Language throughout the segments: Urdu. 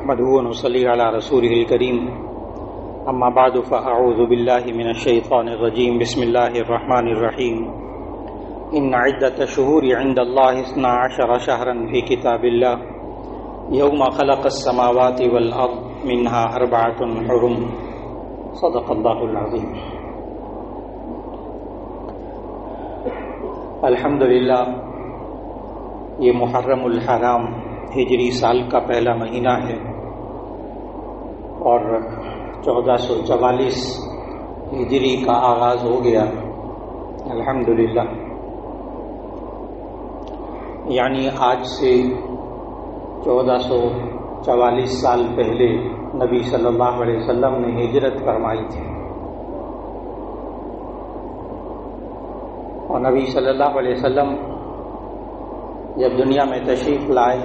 نحمده ونصلي على رسوله الكريم أما بعد فأعوذ بالله من الشيطان الرجيم بسم الله الرحمن الرحيم إن عدة الشهور عند الله 12 شهرا في كتاب الله يوم خلق السماوات والأرض منها 4 حرم صدق الله العظيم. الحمدللہ یہ محرم الحرام ہجری سال کا پہلا مہینہ ہے اور 1444 ہجری کا آغاز ہو گیا الحمدللہ. یعنی آج سے 1444 سال پہلے نبی صلی اللہ علیہ وسلم نے ہجرت فرمائی تھی اور نبی صلی اللہ علیہ وسلم جب دنیا میں تشریف لائے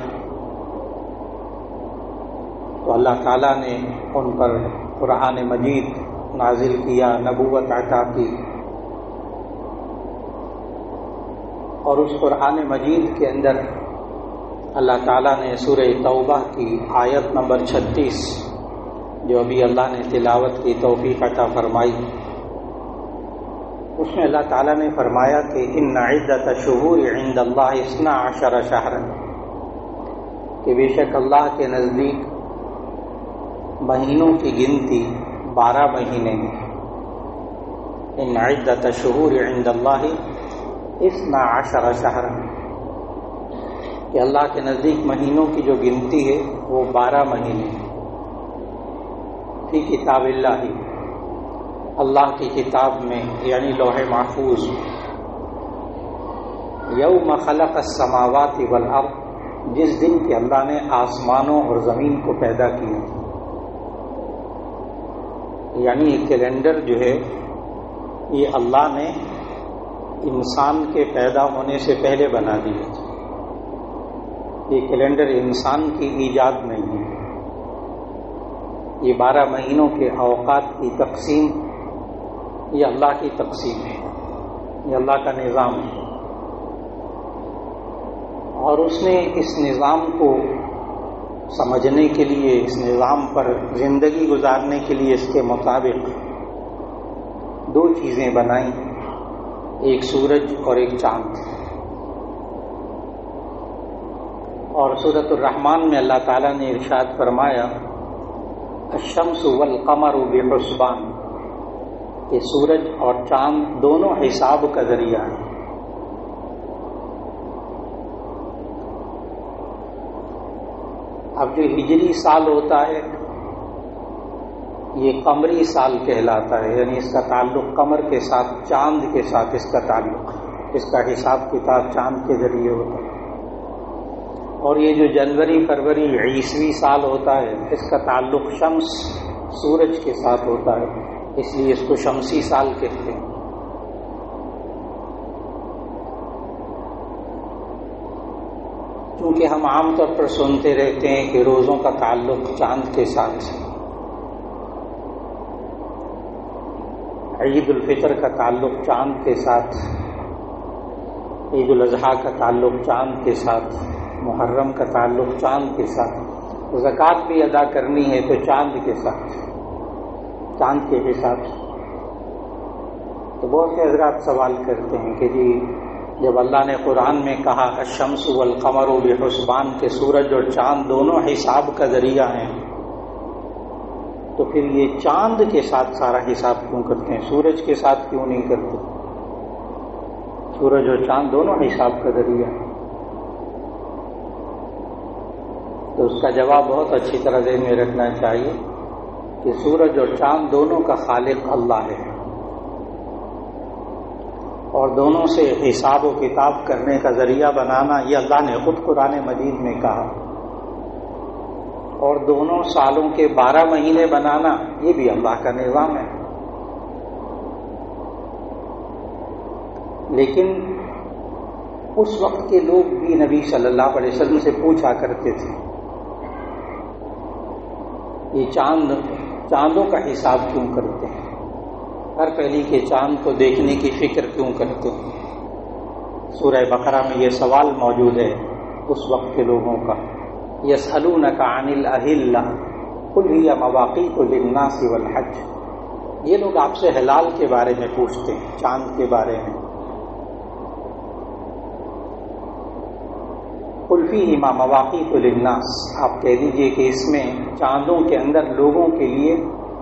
تو اللہ تعالیٰ نے ان پر قرآن مجید نازل کیا، نبوت عطا کی، اور اس قرآن مجید کے اندر اللہ تعالیٰ نے سورہ توبہ کی آیت نمبر 36 جو ابھی اللہ نے تلاوت کی توفیق عطا فرمائی، اس میں اللہ تعالیٰ نے فرمایا کہ ان عدت الشہور عند اللہ 12 شہرا، کہ بے شک اللہ کے نزدیک مہینوں کی گنتی 12 مہینے ہیں. ان عدت الشہور عند اللہ 12 شہرا، کہ اللہ کے نزدیک مہینوں کی جو گنتی ہے وہ 12 مہینے ہیں. فی کتاب اللہ، اللہ کی کتاب میں یعنی لوح محفوظ. یوم خلق السماوات والارض، جس دن کہ اللہ نے آسمانوں اور زمین کو پیدا کیا. یعنی یہ کیلنڈر جو ہے یہ اللہ نے انسان کے پیدا ہونے سے پہلے بنا دیا. یہ کیلنڈر انسان کی ایجاد نہیں ہے. یہ 12 مہینوں کے اوقات کی تقسیم یہ اللہ کی تقسیم ہے، یہ اللہ کا نظام ہے، اور اس نے اس نظام کو سمجھنے کے لیے، اس نظام پر زندگی گزارنے کے لیے اس کے مطابق 2 چیزیں بنائیں، ایک سورج اور ایک چاند. اور سورۃ الرحمن میں اللہ تعالیٰ نے ارشاد فرمایا الشمس والقمر بحسبان، کہ سورج اور چاند دونوں حساب کا ذریعہ ہیں. اب جو ہجری سال ہوتا ہے یہ قمری سال کہلاتا ہے، یعنی اس کا تعلق قمر کے ساتھ، چاند کے ساتھ اس کا تعلق، اس کا حساب کتاب چاند کے ذریعے ہوتا ہے. اور یہ جو جنوری فروری عیسوی سال ہوتا ہے اس کا تعلق شمس، سورج کے ساتھ ہوتا ہے، اس لیے اس کو شمسی سال کہتے ہیں. کیونکہ ہم عام طور پر سنتے رہتے ہیں کہ روزوں کا تعلق چاند کے ساتھ، عید الفطر کا تعلق چاند کے ساتھ، عید الاضحیٰ کا تعلق چاند کے ساتھ، محرم کا تعلق چاند کے ساتھ. زکوٰۃ بھی ادا کرنی ہے تو چاند کے ساتھ، چاند کے حساب سے. تو بہت سے حضرات سوال کرتے ہیں کہ جی جب اللہ نے قرآن میں کہا الشمس والقمر بحسبان، کہ سورج اور چاند دونوں حساب کا ذریعہ ہیں، تو پھر یہ چاند کے ساتھ سارا حساب کیوں کرتے ہیں، سورج کے ساتھ کیوں نہیں کرتے؟ سورج اور چاند دونوں حساب کا ذریعہ ہیں. تو اس کا جواب بہت اچھی طرح ذہن میں رکھنا چاہیے کہ سورج اور چاند دونوں کا خالق اللہ ہے، اور دونوں سے حساب و کتاب کرنے کا ذریعہ بنانا یہ اللہ نے خود قرآن مجید میں کہا. اور دونوں سالوں کے 12 مہینے بنانا یہ بھی اللہ کا نظام ہے. لیکن اس وقت کے لوگ بھی نبی صلی اللہ علیہ وسلم سے پوچھا کرتے تھے یہ چاندوں کا حساب کیوں کرتے ہیں، ہر پہلی کے چاند کو دیکھنے کی فکر کیوں کرتے ہیں؟ سورہ بقرہ میں یہ سوال موجود ہے اس وقت کے لوگوں کا یسألونک عن الأہلہ قل ہی مواقیت للناس والحج، یہ لوگ آپ سے ہلال کے بارے میں پوچھتے ہیں، چاند کے بارے میں. قل فیہما مواقیت للناس، آپ کہہ دیجئے کہ اس میں چاندوں کے اندر لوگوں کے لیے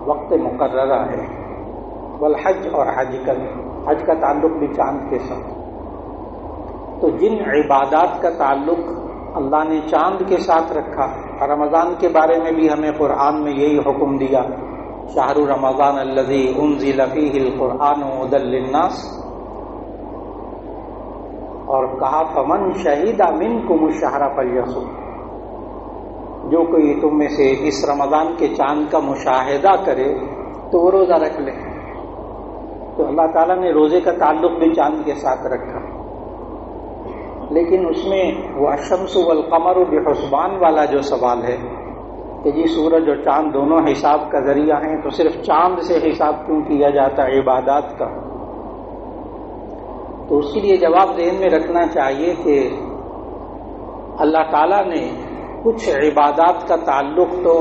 وقت مقررہ ہے. والحج، اور حج کا تعلق بھی چاند کے ساتھ. تو جن عبادات کا تعلق اللہ نے چاند کے ساتھ رکھا، رمضان کے بارے میں بھی ہمیں قرآن میں یہی حکم دیا، شہر رمضان الذی انزل فیہ القرآن ھدی للناس، اور کہا فمن شہد منکم الشہر فلیصم، جو کوئی تم میں سے اس رمضان کے چاند کا مشاہدہ کرے تو وہ روزہ رکھ لے. تو اللہ تعالیٰ نے روزے کا تعلق بھی چاند کے ساتھ رکھا، لیکن اس میں وہ الشمس والقمر بحسبان والا جو سوال ہے کہ جی سورج اور چاند دونوں حساب کا ذریعہ ہیں، تو صرف چاند سے حساب کیوں کیا جاتا ہے عبادات کا؟ تو اس کے لیے جواب ذہن میں رکھنا چاہیے کہ اللہ تعالیٰ نے کچھ عبادات کا تعلق تو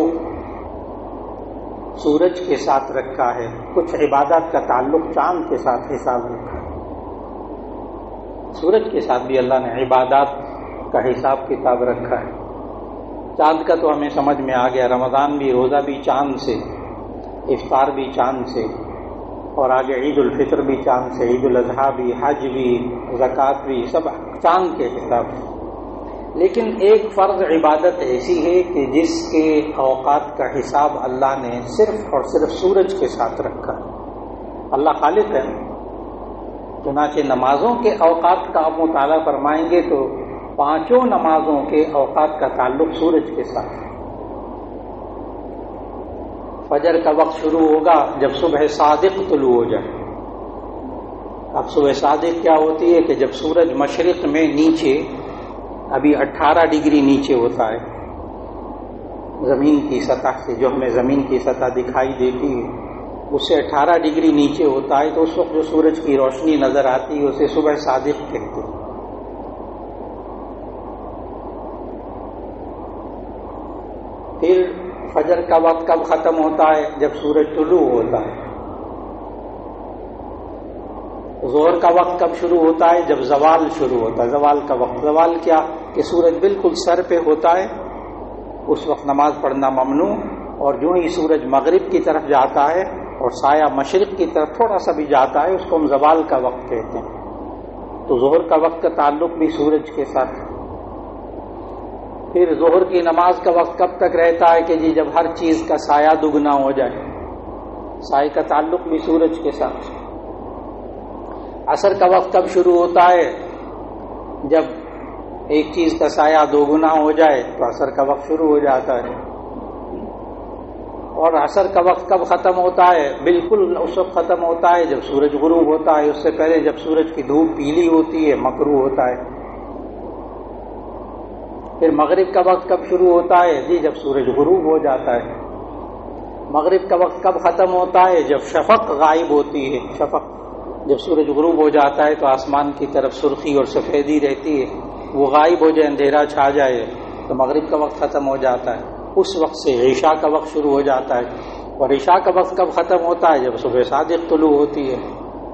سورج کے ساتھ رکھا ہے، کچھ عبادات کا تعلق چاند کے ساتھ حساب رکھا ہے. سورج کے ساتھ بھی اللہ نے عبادات کا حساب کتاب رکھا ہے. چاند کا تو ہمیں سمجھ میں آ گیا، رمضان بھی، روزہ بھی چاند سے، افطار بھی چاند سے، اور آگے عید الفطر بھی چاند سے، عید الاضحیٰ بھی، حج بھی، زکوٰۃ بھی، سب چاند کے حساب سے. لیکن ایک فرض عبادت ایسی ہے کہ جس کے اوقات کا حساب اللہ نے صرف اور صرف سورج کے ساتھ رکھا. اللہ خالق ہے، چنانچہ نمازوں کے اوقات کا آپ مطالعہ فرمائیں گے تو 5 نمازوں کے اوقات کا تعلق سورج کے ساتھ. فجر کا وقت شروع ہوگا جب صبح صادق طلوع ہو جائے. اب صبح صادق کیا ہوتی ہے کہ جب سورج مشرق میں نیچے، ابھی 18 ڈگری نیچے ہوتا ہے زمین کی سطح سے، جو ہمیں زمین کی سطح دکھائی دیتی ہے اس سے 18 ڈگری نیچے ہوتا ہے، تو اس وقت جو سورج کی روشنی نظر آتی ہے اسے صبح صادق کہتے ہیں. پھر فجر کا وقت کب ختم ہوتا ہے؟ جب سورج طلوع ہوتا ہے. ظہر کا وقت کب شروع ہوتا ہے؟ جب زوال شروع ہوتا ہے. زوال کا وقت، زوال کیا کہ سورج بالکل سر پہ ہوتا ہے، اس وقت نماز پڑھنا ممنوع، اور جو ہی سورج مغرب کی طرف جاتا ہے اور سایہ مشرق کی طرف تھوڑا سا بھی جاتا ہے اس کو ہم زوال کا وقت کہتے ہیں. تو ظہر کا وقت کا تعلق بھی سورج کے ساتھ. پھر ظہر کی نماز کا وقت کب تک رہتا ہے کہ جی جب ہر چیز کا سایہ دگنا ہو جائے، سایہ کا تعلق بھی سورج کے ساتھ. عصر کا وقت کب شروع ہوتا ہے؟ جب ایک چیز کا سایہ 2 گنا ہو جائے تو عصر کا وقت شروع ہو جاتا ہے. اور عصر کا وقت کب ختم ہوتا ہے؟ بالکل اس وقت ختم ہوتا ہے جب سورج غروب ہوتا ہے. اس سے پہلے جب سورج کی دھوپ پیلی ہوتی ہے مکروہ ہوتا ہے. پھر مغرب کا وقت کب شروع ہوتا ہے؟ جی جب سورج غروب ہو جاتا ہے. مغرب کا وقت کب ختم ہوتا ہے؟ جب شفق غائب ہوتی ہے. شفق جب سورج غروب ہو جاتا ہے تو آسمان کی طرف سرخی اور سفیدی رہتی ہے، وہ غائب ہو جائے، اندھیرا چھا جائے تو مغرب کا وقت ختم ہو جاتا ہے. اس وقت سے عشاء کا وقت شروع ہو جاتا ہے. اور عشاء کا وقت کب ختم ہوتا ہے؟ جب صبح صادق طلوع ہوتی ہے.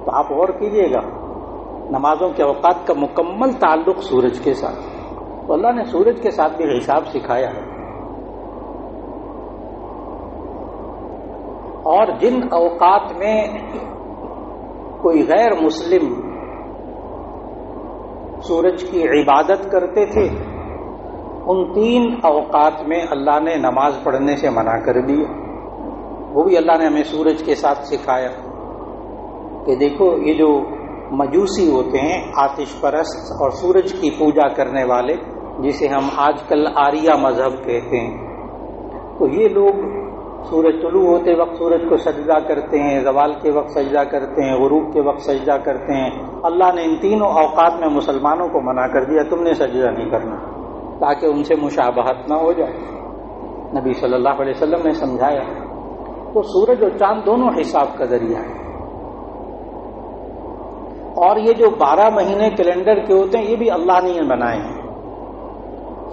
تو آپ غور کیجئے گا، نمازوں کے اوقات کا مکمل تعلق سورج کے ساتھ. تو اللہ نے سورج کے ساتھ بھی حساب سکھایا ہے. اور جن اوقات میں کوئی غیر مسلم سورج کی عبادت کرتے تھے، ان 3 اوقات میں اللہ نے نماز پڑھنے سے منع کر دیا. وہ بھی اللہ نے ہمیں سورج کے ساتھ سکھایا کہ دیکھو یہ جو مجوسی ہوتے ہیں، آتش پرست اور سورج کی پوجا کرنے والے، جسے ہم آج کل آریہ مذہب کہتے ہیں، تو یہ لوگ سورج طلوع ہوتے وقت سورج کو سجدہ کرتے ہیں، زوال کے وقت سجدہ کرتے ہیں، غروب کے وقت سجدہ کرتے ہیں. اللہ نے ان 3 اوقات میں مسلمانوں کو منع کر دیا تم نے سجدہ نہیں کرنا، تاکہ ان سے مشابہت نہ ہو جائے. نبی صلی اللہ علیہ وسلم نے سمجھایا. تو سورج اور چاند دونوں حساب کا ذریعہ ہے. اور یہ جو 12 مہینے کیلنڈر کے ہوتے ہیں یہ بھی اللہ نے بنائے ہیں.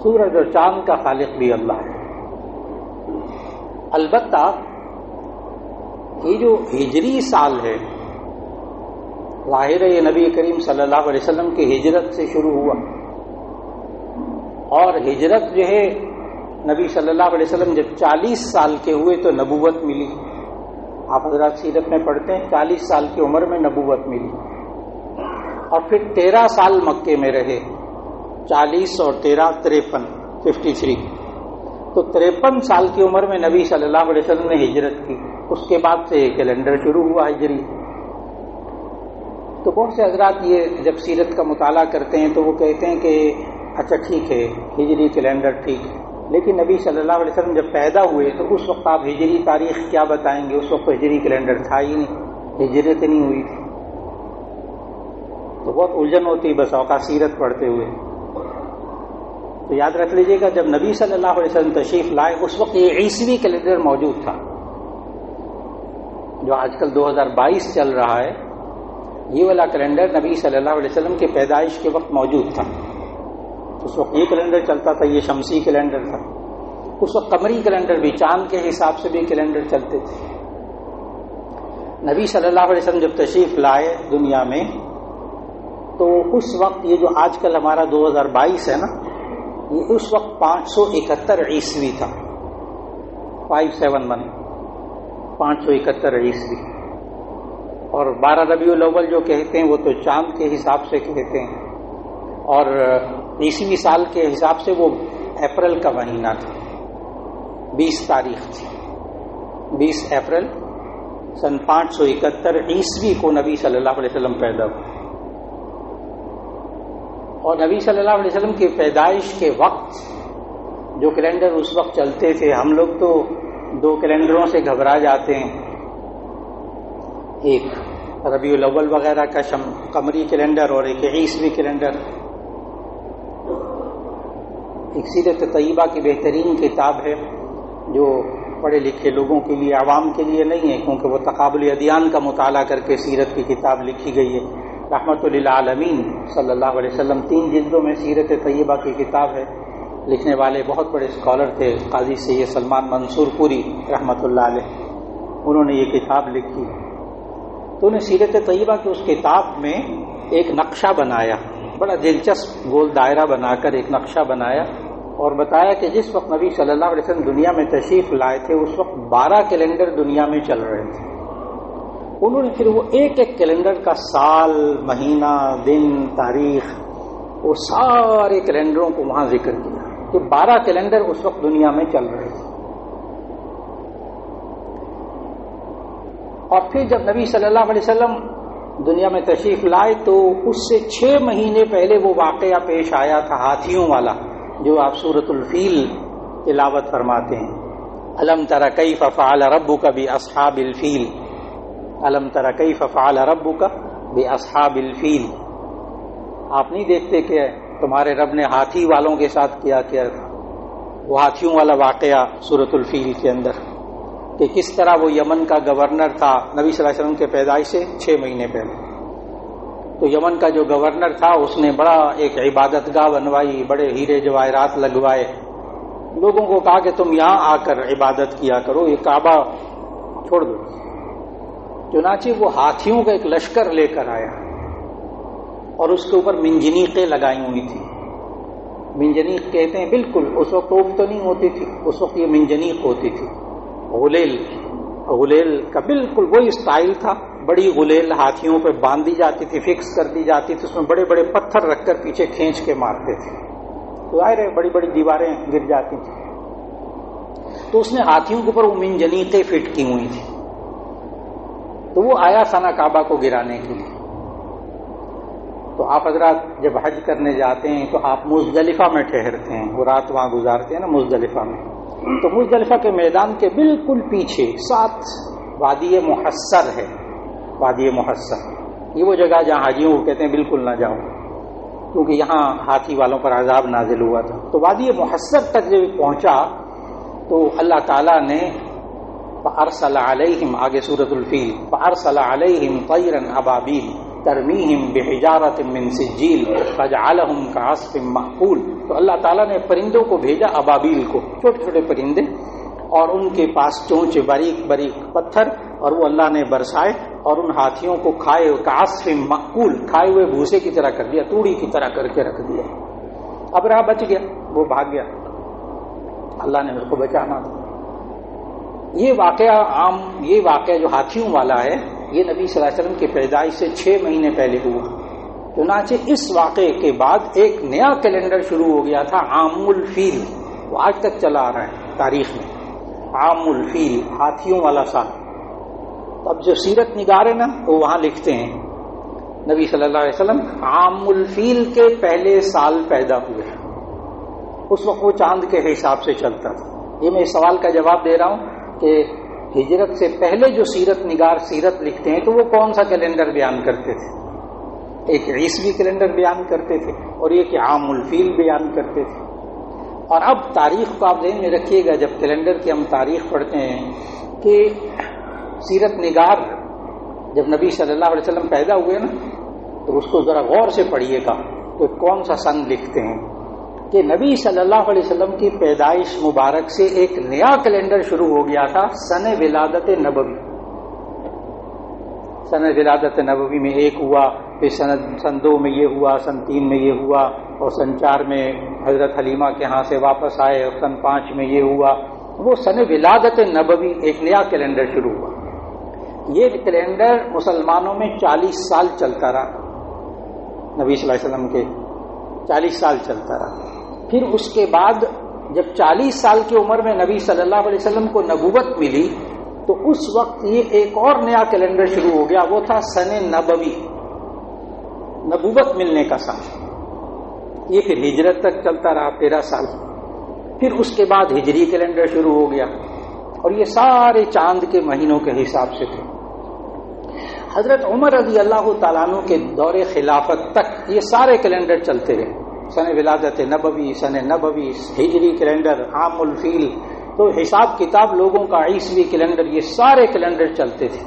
سورج اور چاند کا خالق بھی اللہ ہے۔ البتہ یہ جو ہجری سال ہے، ظاہر ہے یہ نبی کریم صلی اللہ علیہ وسلم کی ہجرت سے شروع ہوا، اور ہجرت جو ہے نبی صلی اللہ علیہ وسلم جب 40 سال کے ہوئے تو نبوت ملی۔ آپ حضرات سیرت میں پڑھتے ہیں 40 سال کی عمر میں نبوت ملی، اور پھر 13 سال مکے میں رہے، 40 اور 13 53 53، تو 53 سال کی عمر میں نبی صلی اللہ علیہ وسلم نے ہجرت کی۔ اس کے بعد سے کیلنڈر شروع ہوا ہجری۔ تو بہت سے حضرات یہ جب سیرت کا مطالعہ کرتے ہیں تو وہ کہتے ہیں کہ اچھا ٹھیک ہے ہجری کیلنڈر ٹھیک ہے، لیکن نبی صلی اللہ علیہ وسلم جب پیدا ہوئے تو اس وقت آپ ہجری تاریخ کیا بتائیں گے؟ اس وقت ہجری کیلنڈر تھا ہی نہیں، ہجرت نہیں ہوئی تھی، تو بہت الجھن ہوتی بس اوقات سیرت پڑھتے ہوئے۔ تو یاد رکھ لیجئے گا جب نبی صلی اللہ علیہ وسلم تشریف لائے اس وقت یہ عیسوی کیلنڈر موجود تھا، جو آج کل 2022 چل رہا ہے، یہ والا کیلنڈر نبی صلی اللہ علیہ وسلم کے پیدائش کے وقت موجود تھا۔ اس وقت یہ کیلنڈر چلتا تھا، یہ شمسی کیلنڈر تھا۔ اس وقت قمری کیلنڈر بھی، چاند کے حساب سے بھی کیلنڈر چلتے تھے۔ نبی صلی اللہ علیہ وسلم جب تشریف لائے دنیا میں تو اس وقت یہ جو آج کل ہمارا 2022 ہے نا، یہ اس وقت 571 عیسوی تھا، 571 571 عیسوی، اور 12 ربیع الاول جو کہتے ہیں وہ تو چاند کے حساب سے کہتے ہیں، اور عیسوی سال کے حساب سے وہ اپریل کا مہینہ تھا، 20 تاریخ تھی، 20 اپریل سن 571 عیسوی کو نبی صلی اللہ علیہ وسلم پیدا ہوئے۔ اور نبی صلی اللہ علیہ وسلم کی پیدائش کے وقت جو کیلنڈر اس وقت چلتے تھے، ہم لوگ تو 2 کیلنڈروں سے گھبرا جاتے ہیں، ایک ربیع الاول وغیرہ کا قمری کیلنڈر اور ایک عیسوی کیلنڈر۔ ایک سیرت طیبہ کی بہترین کتاب ہے جو پڑھے لکھے لوگوں کے لیے، عوام کے لیے نہیں ہے، کیونکہ وہ تقابل ادیان کا مطالعہ کر کے سیرت کی کتاب لکھی گئی ہے۔ رحمت للعالمین صلی اللہ علیہ وسلم 3 جلدوں میں سیرت طیبہ کی کتاب ہے۔ لکھنے والے بہت بڑے اسکالر تھے، قاضی سید سلمان منصور پوری رحمت اللہ علیہ، انہوں نے یہ کتاب لکھی۔ تو انہیں سیرت طیبہ کی اس کتاب میں ایک نقشہ بنایا، بڑا دلچسپ گول دائرہ بنا کر ایک نقشہ بنایا، اور بتایا کہ جس وقت نبی صلی اللہ علیہ وسلم دنیا میں تشریف لائے تھے اس وقت 12 کیلنڈر دنیا میں چل رہے تھے۔ انہوں نے پھر وہ ایک ایک کیلنڈر کا سال، مہینہ، دن، تاریخ، وہ سارے کیلنڈروں کو وہاں ذکر کیا کہ 12 کیلنڈر اس وقت دنیا میں چل رہے تھے۔ اور پھر جب نبی صلی اللہ علیہ وسلم دنیا میں تشریف لائے تو اس سے 6 مہینے پہلے وہ واقعہ پیش آیا تھا ہاتھیوں والا، جو آپ سورۃ الفیل تلاوت فرماتے ہیں، الم تر کیف فعل ربک باصحاب الفیل، الم تر کیف فعل ربک باصحاب الفیل۔ آپ نہیں دیکھتے کہ تمہارے رب نے ہاتھی والوں کے ساتھ کیا تھا؟ وہ ہاتھیوں والا واقعہ سورۃ الفیل کے اندر، کہ کس طرح وہ یمن کا گورنر تھا نبی صلی اللہ علیہ وسلم کے پیدائش سے 6 مہینے پہلے۔ تو یمن کا جو گورنر تھا اس نے بڑا ایک عبادت گاہ بنوائی، بڑے ہیرے جواہرات لگوائے، لوگوں کو کہا کہ تم یہاں آ کر عبادت کیا کرو، یہ کعبہ چھوڑ دو۔ چنانچہ وہ ہاتھیوں کا ایک لشکر لے کر آیا اور اس کے اوپر منجنیقیں لگائی ہوئی تھی۔ منجنیق کہتے ہیں، بالکل اس وقت توپ تو نہیں ہوتی تھی، اس وقت یہ منجنیق ہوتی تھی، غلیل کا بالکل وہی اسٹائل تھا، بڑی غلیل ہاتھیوں پہ باندھی جاتی تھی، فکس کر دی جاتی تھی، اس میں بڑے بڑے پتھر رکھ کر پیچھے کھینچ کے مارتے تھے، تو ظاہر ہے بڑی بڑی دیواریں گر جاتی تھیں۔ تو اس نے ہاتھیوں کے اوپر وہ منجنیقیں فٹ کی ہوئی تھی، تو وہ آیا ثنا کعبہ کو گرانے کے لیے۔ تو آپ حضرات جب حج کرنے جاتے ہیں تو آپ مزدلفہ میں ٹھہرتے ہیں، وہ رات وہاں گزارتے ہیں نا مزدلفہ میں۔ تو مزدلفہ کے میدان کے بالکل پیچھے 7 وادی محصر ہے، وادی محصر، یہ وہ جگہ جہاں حاجیوں کو کہتے ہیں بالکل نہ جاؤ، کیونکہ یہاں ہاتھی والوں پر عذاب نازل ہوا تھا۔ تو وادی محصر تک جب پہنچا تو اللہ تعالیٰ نے فَأَرْسَلَ عَلَيْهِمْ، آگے سورۃ الفیل، فَأَرْسَلَ عَلَيْهِمْ طَيْرًا أَبَابِيلَ، ترمیہم بحجارۃ من سجیل فجعلہم کعصف مأکول. تو اللہ تعالیٰ نے پرندوں کو بھیجا، ابابیل کو، چھوٹے چھوٹے پرندے، اور ان کے پاس چونچے باریک باریک پتھر، اور وہ اللہ نے برسائے اور ان ہاتھیوں کو کھائے، کعصف مأکول، کھائے ہوئے بھوسے کی طرح کر دیا، توڑی کی طرح کر کے رکھ دیا. ابرہہ بچ گیا، وہ بھاگ گیا، اللہ نے اس کو بچانا تھا. یہ واقعہ جو ہاتھیوں والا ہے، یہ نبی صلی اللہ علیہ وسلم کی پیدائش سے 6 مہینے پہلے ہوا. چنانچہ اس واقعے کے بعد ایک نیا کیلنڈر شروع ہو گیا تھا، عام الفیل. وہ آج تک چلا آ رہا ہے تاریخ میں، عام الفیل، ہاتھیوں والا سال. اب جو سیرت نگار ہیں نا، وہ وہاں لکھتے ہیں نبی صلی اللہ علیہ وسلم عام الفیل کے پہلے سال پیدا ہوئے. اس وقت وہ چاند کے حساب سے چلتا تھا. یہ میں اس سوال کا جواب دے رہا ہوں کہ ہجرت سے پہلے جو سیرت نگار سیرت لکھتے ہیں تو وہ کون سا کیلنڈر بیان کرتے تھے؟ ایک عیسوی کیلنڈر بیان کرتے تھے اور یہ کہ عام الفیل بیان کرتے تھے. اور اب تاریخ کو آپ ذہن میں رکھیے گا، جب کیلنڈر کی ہم تاریخ پڑھتے ہیں کہ سیرت نگار جب نبی صلی اللہ علیہ وسلم پیدا ہوئے نا، تو اس کو ذرا غور سے پڑھیے گا کہ کون سا سن لکھتے ہیں. کہ نبی صلی اللہ علیہ وسلم کی پیدائش مبارک سے ایک نیا کیلنڈر شروع ہو گیا تھا، سن ولادت نبوی. سن ولادت نبوی میں ایک ہوا، پھر سن 2 میں یہ ہوا، سن 3 میں یہ ہوا، اور سن 4 میں حضرت حلیمہ کے ہاں سے واپس آئے، اور سن 5 میں یہ ہوا. وہ سن ولادت نبوی ایک نیا کیلنڈر شروع ہوا. یہ کیلنڈر مسلمانوں میں 40 سال چلتا رہا، نبی صلی اللہ علیہ وسلم کے 40 سال چلتا رہا. پھر اس کے بعد جب 40 سال کی عمر میں نبی صلی اللہ علیہ وسلم کو نبوت ملی، تو اس وقت یہ ایک اور نیا کیلنڈر شروع ہو گیا، وہ تھا سن نبوی، نبوت ملنے کا سال. یہ پھر ہجرت تک چلتا رہا 13 سال. پھر اس کے بعد ہجری کیلنڈر شروع ہو گیا، اور یہ سارے چاند کے مہینوں کے حساب سے تھے. حضرت عمر رضی اللہ تعالیٰ عنہ کے دور خلافت تک یہ سارے کیلنڈر چلتے رہے، سن ولادت نبوی، سن نبوی، ہجری کیلنڈر، عام الفیل. تو حساب کتاب لوگوں کا عیسوی کیلنڈر، یہ سارے کیلنڈر چلتے تھے.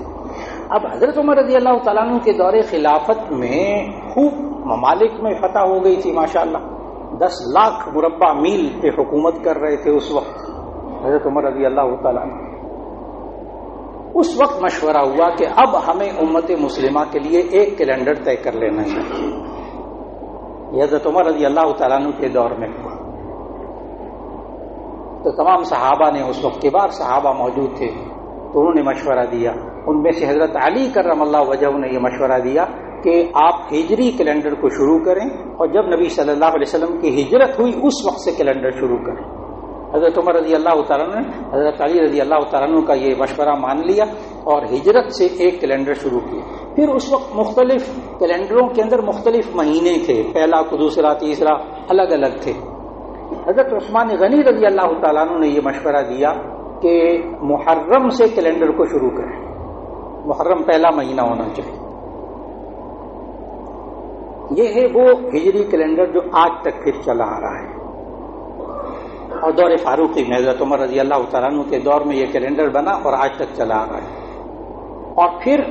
اب حضرت عمر رضی اللہ تعالیٰ عنہ کے دور خلافت میں خوب ممالک میں فتح ہو گئی تھی ماشاءاللہ. 10 لاکھ مربع میل پہ حکومت کر رہے تھے اس وقت حضرت عمر رضی اللہ تعالیٰ عنہ. اس وقت مشورہ ہوا کہ اب ہمیں امت مسلمہ کے لیے ایک کیلنڈر طے کر لینا چاہیے. یہ حضرت عمر رضی اللہ تعالیٰ عنہ کے دور میں ہوا. تو تمام صحابہ نے، اس وقت کبار صحابہ موجود تھے، تو انہوں نے مشورہ دیا. ان میں سے حضرت علی کرم اللہ وجہہ نے یہ مشورہ دیا کہ آپ ہجری کیلنڈر کو شروع کریں، اور جب نبی صلی اللہ علیہ وسلم کی ہجرت ہوئی اس وقت سے کیلنڈر شروع کریں. حضرت عمر رضی اللہ تعالیٰ نے حضرت علی رضی اللہ تعالیٰ عنہ کا یہ مشورہ مان لیا اور ہجرت سے ایک کیلنڈر شروع کیا. پھر اس وقت مختلف کیلنڈروں کے اندر مختلف مہینے تھے، پہلا کو دوسرا تیسرا الگ الگ تھے. حضرت عثمان غنی رضی اللہ تعالیٰ عنہ نے یہ مشورہ دیا کہ محرم سے کیلنڈر کو شروع کریں، محرم پہلا مہینہ ہونا چاہیے. یہ ہے وہ ہجری کیلنڈر جو آج تک پھر چلا آ رہا ہے. اور دور فاروقی میں حضرت عمر رضی اللہ تعالیٰ عنہ کے دور میں یہ کیلنڈر بنا اور آج تک چلا آ رہا ہے. اور پھر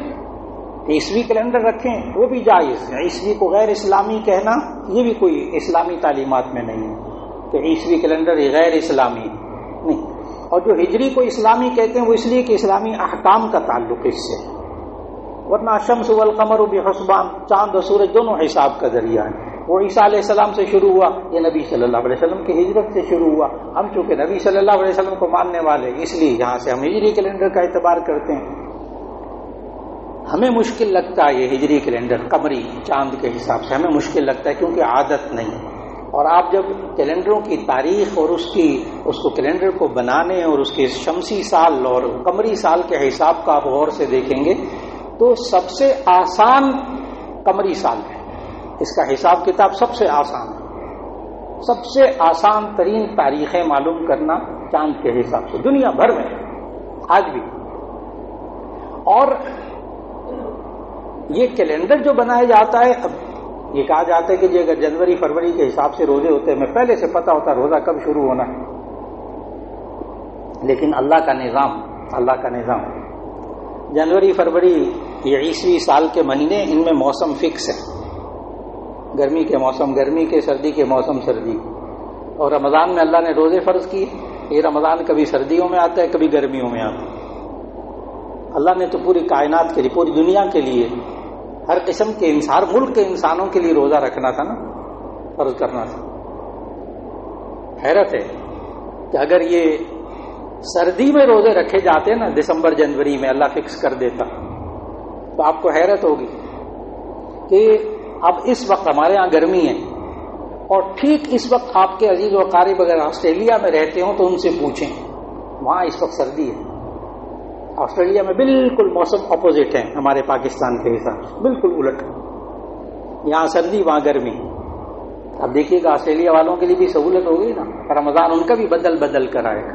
عیسوی کیلنڈر رکھیں وہ بھی جائز ہے. عیسوی کو غیر اسلامی کہنا یہ بھی کوئی اسلامی تعلیمات میں نہیں ہے کہ عیسوی کیلنڈر غیر اسلامی نہیں. اور جو ہجری کو اسلامی کہتے ہیں وہ اس لیے کہ اسلامی احکام کا تعلق اس سے، ورنہ شمس والقمر بحسبان، چاند اور سورج دونوں حساب کا ذریعہ ہے. وہ عیسیٰ علیہ السلام سے شروع ہوا، یہ نبی صلی اللہ علیہ وسلم کی ہجرت سے شروع ہوا. ہم چونکہ نبی صلی اللہ علیہ وسلم کو ماننے والے اس لیے یہاں سے ہم ہجری کیلنڈر کا اعتبار کرتے ہیں. ہمیں مشکل لگتا ہے یہ ہجری کیلنڈر قمری چاند کے حساب سے ہمیں مشکل لگتا ہے کیونکہ عادت نہیں. اور آپ جب کیلنڈروں کی تاریخ اور اس کو کیلنڈر کو بنانے اور اس کے شمسی سال اور قمری سال کے حساب کا آپ غور سے دیکھیں گے تو سب سے آسان قمری سال ہے. اس کا حساب کتاب سب سے آسان ہے. سب سے آسان ترین تاریخیں معلوم کرنا چاند کے حساب سے دنیا بھر میں آج بھی. اور یہ کیلنڈر جو بنایا جاتا ہے، اب یہ کہا جاتا ہے کہ جی اگر جنوری فروری کے حساب سے روزے ہوتے ہیں، میں پہلے سے پتا ہوتا روزہ کب شروع ہونا ہے. لیکن اللہ کا نظام جنوری فروری یہ عیسوی سال کے مہینے، ان میں موسم فکس ہے، گرمی کے موسم گرمی کے، سردی کے موسم سردی، اور رمضان میں اللہ نے روزے فرض کیے. یہ رمضان کبھی سردیوں میں آتا ہے، کبھی گرمیوں میں آتا ہے. اللہ نے تو پوری کائنات کے لیے، پوری دنیا کے لیے، ہر قسم کے ہر ملک کے انسانوں کے لیے روزہ رکھنا تھا نا، فرض کرنا تھا. حیرت ہے کہ اگر یہ سردی میں روزے رکھے جاتے نا، دسمبر جنوری میں اللہ فکس کر دیتا، تو آپ کو حیرت ہوگی کہ اب اس وقت ہمارے ہاں گرمی ہے، اور ٹھیک اس وقت آپ کے عزیز و اقارب اگر آسٹریلیا میں رہتے ہوں تو ان سے پوچھیں، وہاں اس وقت سردی ہے. آسٹریلیا میں بالکل موسم اپوزٹ ہے ہمارے پاکستان کے حساب سے، بالکل الٹ. یہاں سردی وہاں گرمی. اب دیکھیے گا آسٹریلیا والوں کے لیے بھی سہولت ہوگی نا، رمضان ان کا بھی بدل کر آئے گا.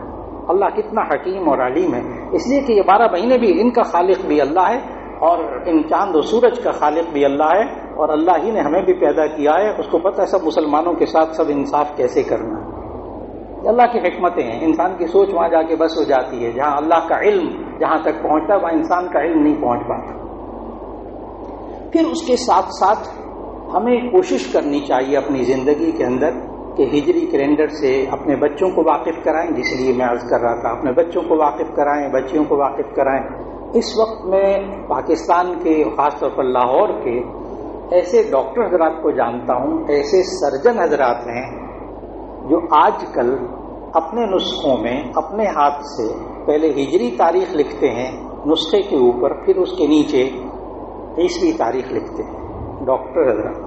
اللہ کتنا حکیم اور علیم ہے، اس لیے کہ یہ 12 مہینے بھی ان کا خالق بھی اللہ ہے، اور ان چاند و سورج کا خالق بھی اللہ ہے، اور اللہ ہی نے ہمیں بھی پیدا کیا ہے. اس کو پتہ ہے سب مسلمانوں کے ساتھ سب انصاف کیسے کرنا ہے. اللہ کی حکمتیں ہیں. انسان کی سوچ وہاں جا کے بس ہو جاتی ہے، جہاں اللہ کا علم جہاں تک پہنچتا ہے وہاں انسان کا علم نہیں پہنچ پاتا. پھر اس کے ساتھ ساتھ ہمیں کوشش کرنی چاہیے اپنی زندگی کے اندر کہ ہجری کیلنڈر سے اپنے بچوں کو واقف کرائیں، جس لیے میں عرض کر رہا تھا، اپنے بچوں کو واقف کرائیں، بچیوں کو واقف کرائیں. اس وقت میں پاکستان کے، خاص طور پر لاہور کے ایسے ڈاکٹر حضرات کو جانتا ہوں، ایسے سرجن حضرات ہیں جو آج کل اپنے نسخوں میں اپنے ہاتھ سے پہلے ہجری تاریخ لکھتے ہیں نسخے کے اوپر، پھر اس کے نیچے عیسوی تاریخ لکھتے ہیں. ڈاکٹر حضرات،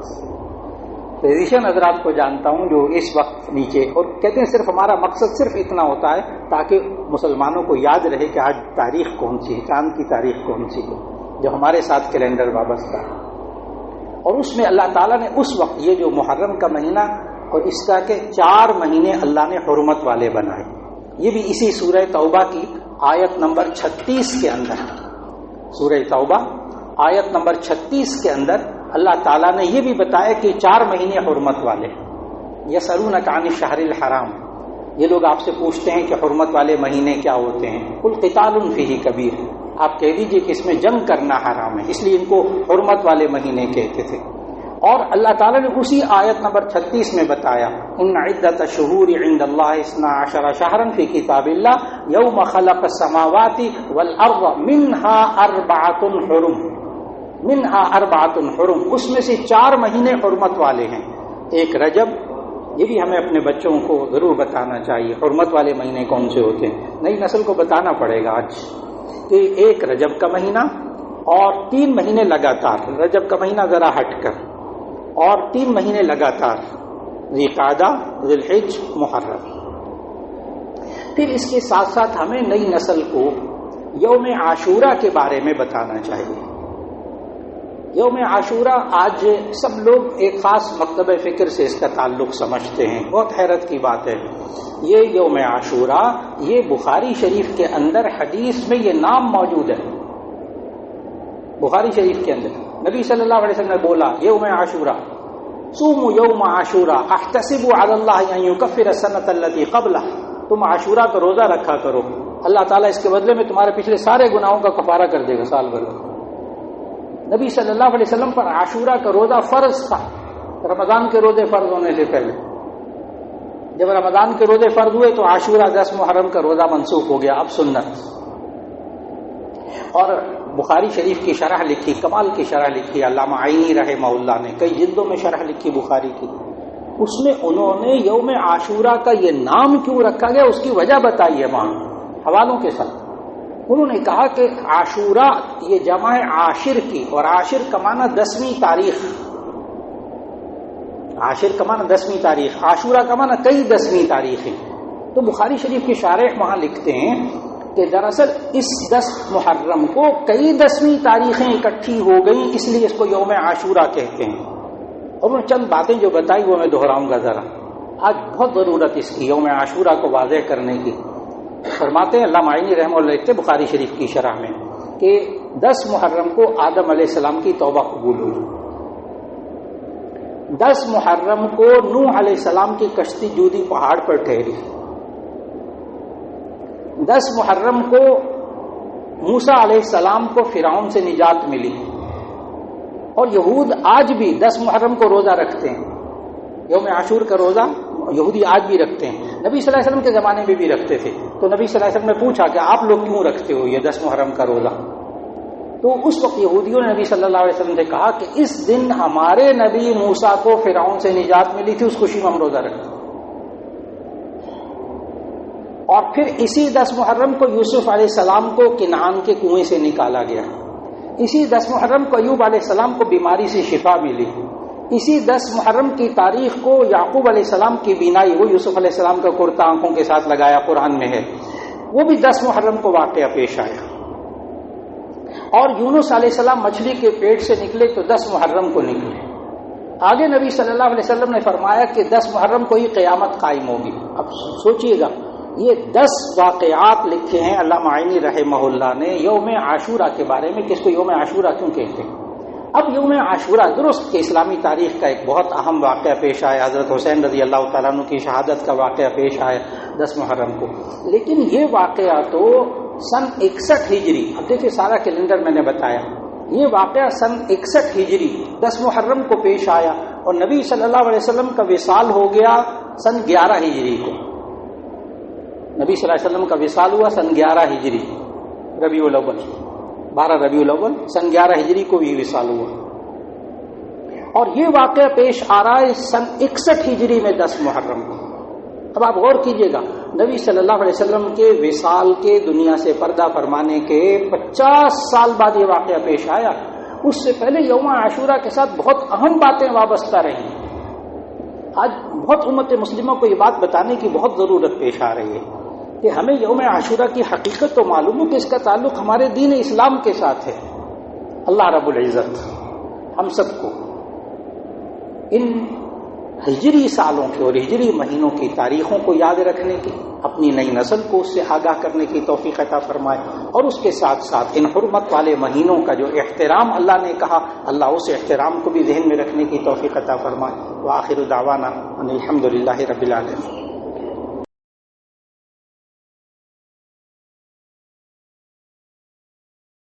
فزیشین حضرات کو جانتا ہوں جو اس وقت نیچے، اور کہتے ہیں صرف ہمارا مقصد صرف اتنا ہوتا ہے تاکہ مسلمانوں کو یاد رہے کہ آج تاریخ کون سی ہے، چاند کی تاریخ کون سی ہے جو ہمارے ساتھ کیلنڈر وابستہ ہے. اور اس میں اللہ تعالیٰ نے اس وقت یہ جو محرم کا مہینہ اور اس کا کہ 4 مہینے اللہ نے حرمت والے بنائے. یہ بھی اسی سورہ توبہ کی آیت نمبر 36 کے اندر، سورہ توبہ آیت نمبر 36 کے اندر اللہ تعالیٰ نے یہ بھی بتایا کہ 4 مہینے حرمت والے. یسألونک عن الشہر الحرام، یہ لوگ آپ سے پوچھتے ہیں کہ حرمت والے مہینے کیا ہوتے ہیں. قل قتال فیہ کبیر، آپ کہہ دیجئے کہ اس میں جنگ کرنا حرام ہے، اس لیے ان کو حرمت والے مہینے کہتے تھے. اور اللہ تعالیٰ نے اسی آیت نمبر 36 میں بتایا ان عدت الشہور عند اللہ 12 شہرا فی کتاب اللہ یوم خلق السماوات والارض منها 4 حرم، منها 4 حرم، اس میں سے 4 مہینے حرمت والے ہیں. ایک رجب، یہ بھی ہمیں اپنے بچوں کو ضرور بتانا چاہیے حرمت والے مہینے کون سے ہوتے ہیں. نئی نسل کو بتانا پڑے گا آج کہ ایک رجب کا مہینہ اور 3 مہینے لگاتار، رجب کا مہینہ ذرا ہٹ کر، اور 3 مہینے لگاتار، ذی قعدہ، ذی الحج، محرم. پھر اس کے ساتھ ساتھ ہمیں نئی نسل کو یوم عاشورہ کے بارے میں بتانا چاہیے. یوم عاشورہ آج سب لوگ ایک خاص مکتبہ فکر سے اس کا تعلق سمجھتے ہیں. بہت حیرت کی بات ہے، یہ یوم عاشورہ یہ بخاری شریف کے اندر حدیث میں یہ نام موجود ہے. بخاری شریف کے اندر نبی صلی اللہ علیہ وسلم نے بولا یوم عاشورہ، صوموا یوم عاشورہ احتسب علی اللہ ان یکفر السنۃ التي قبلہ، تم عاشورہ کا روزہ رکھا کرو، اللہ تعالیٰ اس کے بدلے میں تمہارے پچھلے سارے گناہوں کا کفارہ کر دے گا سال بھر. نبی صلی اللہ علیہ وسلم پر عاشورہ کا روزہ فرض تھا رمضان کے روزے فرض ہونے سے پہلے. جب رمضان کے روزے فرض ہوئے تو عاشورہ 10 محرم کا روزہ منسوخ ہو گیا، اب سنت. اور بخاری شریف کی شرح لکھی، کمال کی شرح لکھی علامہ عینی رحمہ اللہ نے، کئی جلدوں میں شرح لکھی بخاری کی. اس میں انہوں نے یوم عاشورہ کا یہ نام کیوں رکھا گیا اس کی وجہ بتائی ہے وہاں حوالوں کے ساتھ. انہوں نے کہا کہ عاشورہ یہ جمع عاشر کی، اور عاشر کا معنی 10ویں تاریخ، عاشر کا معنی 10ویں تاریخ، عاشورہ کا معنی کئی 10ویں تاریخیں. تو بخاری شریف کے شارح وہاں لکھتے ہیں کہ دراصل اس 10 محرم کو کئی 10ویں تاریخیں اکٹھی ہو گئیں، اس لیے اس کو یوم عاشورہ کہتے ہیں. اور وہ چند باتیں جو بتائی وہ میں دہراؤں گا ذرا، آج بہت ضرورت اس کی یوم عاشورہ کو واضح کرنے کی. فرماتے ہیں علامہ عینی رحمہ اللہ لکھتے بخاری شریف کی شرح میں کہ 10 محرم کو آدم علیہ السلام کی توبہ قبول ہوئی، 10 محرم کو نوح علیہ السلام کی کشتی جودی پہاڑ پر ٹھہری، 10 محرم کو موسیٰ علیہ السلام کو فرعون سے نجات ملی، اور یہود آج بھی 10 محرم کو روزہ رکھتے ہیں، یوم عاشور کا روزہ یہودی آج بھی رکھتے ہیں، نبی صلی اللہ علیہ وسلم کے زمانے میں بھی رکھتے تھے۔ تو نبی صلی اللہ علیہ وسلم نے پوچھا کہ آپ لوگ کیوں رکھتے ہو یہ 10 محرم کا روزہ؟ تو اس وقت یہودیوں نے نبی صلی اللہ علیہ وسلم سے کہا کہ اس دن ہمارے نبی موسیٰ کو فرعون سے نجات ملی تھی، اس خوشی میں ہم روزہ رکھتے ہیں۔ اور پھر اسی 10 محرم کو یوسف علیہ السلام کو کنعان کے کنویں سے نکالا گیا، اسی 10 محرم کو ایوب علیہ السلام کو بیماری سے شفا ملی، اسی 10 محرم کی تاریخ کو یعقوب علیہ السلام کی بینائی، وہ یوسف علیہ السلام کا کرتا آنکھوں کے ساتھ لگایا قرآن میں ہے، وہ بھی 10 محرم کو واقعہ پیش آیا۔ اور یونس علیہ السلام مچھلی کے پیٹ سے نکلے تو 10 محرم کو نکلے۔ آگے نبی صلی اللہ علیہ وسلم نے فرمایا کہ 10 محرم کو ہی قیامت قائم ہوگی۔ اب سوچئے گا، یہ 10 واقعات لکھے ہیں علامہ عینی رحمہ اللہ نے یوم عاشورہ کے بارے میں، کس کو یوم عاشورہ کیوں کہتے ہیں؟ اب یوم عاشورہ درست کہ اسلامی تاریخ کا ایک بہت اہم واقعہ پیش آیا، حضرت حسین رضی اللہ تعالیٰ عنہ کی شہادت کا واقعہ پیش آیا 10 محرم کو، لیکن یہ واقعہ تو سن 61 ہجری، اب دیکھیں سارا کیلنڈر میں نے بتایا، یہ واقعہ سن 61 ہجری 10 محرم کو پیش آیا، اور نبی صلی اللہ علیہ وسلم کا وصال ہو گیا سن 11 ہجری کو۔ نبی صلی اللہ علیہ وسلم کا وصال ہوا سن 11 ہجری ربیع الاول، 12 ربیع الاول سن 11 ہجری کو یہ وصال ہوا، اور یہ واقعہ پیش آ رہا ہے سن 61 ہجری میں 10 محرم کو۔ اب آپ غور کیجئے گا، نبی صلی اللہ علیہ وسلم کے وصال کے دنیا سے پردہ فرمانے کے 50 سال بعد یہ واقعہ پیش آیا، اس سے پہلے یوم عاشورہ کے ساتھ بہت اہم باتیں وابستہ رہیں۔ آج بہت امت مسلمہ کو یہ بات بتانے کی بہت ضرورت پیش آ رہی ہے کہ ہمیں یوم عاشورہ کی حقیقت تو معلوم ہو کہ اس کا تعلق ہمارے دین اسلام کے ساتھ ہے۔ اللہ رب العزت ہم سب کو ان ہجری سالوں کے اور ہجری مہینوں کی تاریخوں کو یاد رکھنے کی، اپنی نئی نسل کو اس سے آگاہ کرنے کی توفیق عطا فرمائے، اور اس کے ساتھ ساتھ ان حرمت والے مہینوں کا جو احترام اللہ نے کہا، اللہ اس احترام کو بھی ذہن میں رکھنے کی توفیق عطا فرمائے۔ وآخر دعوانا ان الحمد للہ رب العالمین۔